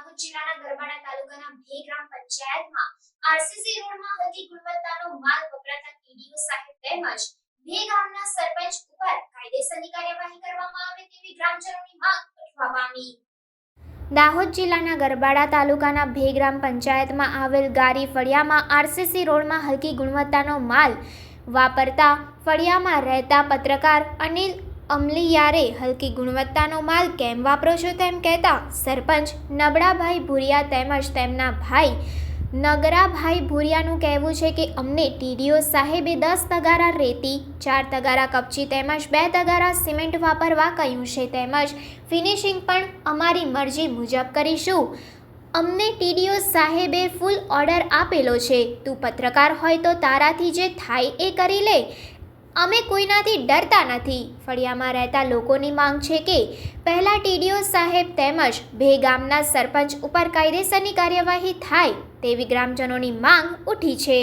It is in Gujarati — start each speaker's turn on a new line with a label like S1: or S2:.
S1: દાહોદ જિલ્લાના ગરબાડા તાલુકાના ભે ગ્રામ પંચાયતમાં આરસીસી રોડમાં હલકી ગુણવત્તાનો માલ વપરાતા ટીડીઓ સાહેબ તેમજ ભે ગામના સરપંચ ઉપર કાયદેસરની કાર્યવાહી કરવામાં આવે તેવી ગ્રામજનોની માંગ ઉઠવા પામી। દાહોદ જિલ્લાના ગરબાડા તાલુકાના ભે ગ્રામ પંચાયતમાં આવેલ ગારી ફળિયામાં આરસીસી રોડમાં હલકી ગુણવત્તાનો માલ વાપરતા ફળિયામાં રહેતા પત્રકાર અનિલ અમલીયારે હલકી ગુણવત્તાનો માલ કેમ વાપરો છો તેમ કહેતા સરપંચ નબળાભાઈ ભુરિયા તેમજ તેમના ભાઈ નગરાભાઈ ભુરિયાનું કહેવું છે કે અમને ટીડીઓ સાહેબે 10 તગારા રેતી, 4 તગારા કપચી તેમજ 2 તગારા સિમેન્ટ વાપરવા કહ્યું છે તેમજ ફિનિશિંગ પણ અમારી મરજી મુજબ કરીશું। અમને ટીડીઓ સાહેબે ફૂલ ઓર્ડર આપેલો છે, તું પત્રકાર હોય તો તારાથી જે થાય એ કરી લે, અમે કોઈનાથી ડરતા નથી। ફળિયામાં રહેતા લોકોની માંગ છે કે પહેલા ટીડીઓ સાહેબ તેમજ ભે ગામના સરપંચ ઉપર કાયદેસરની કાર્યવાહી થાય તેવી ગ્રામજનોની માંગ ઉઠી છે।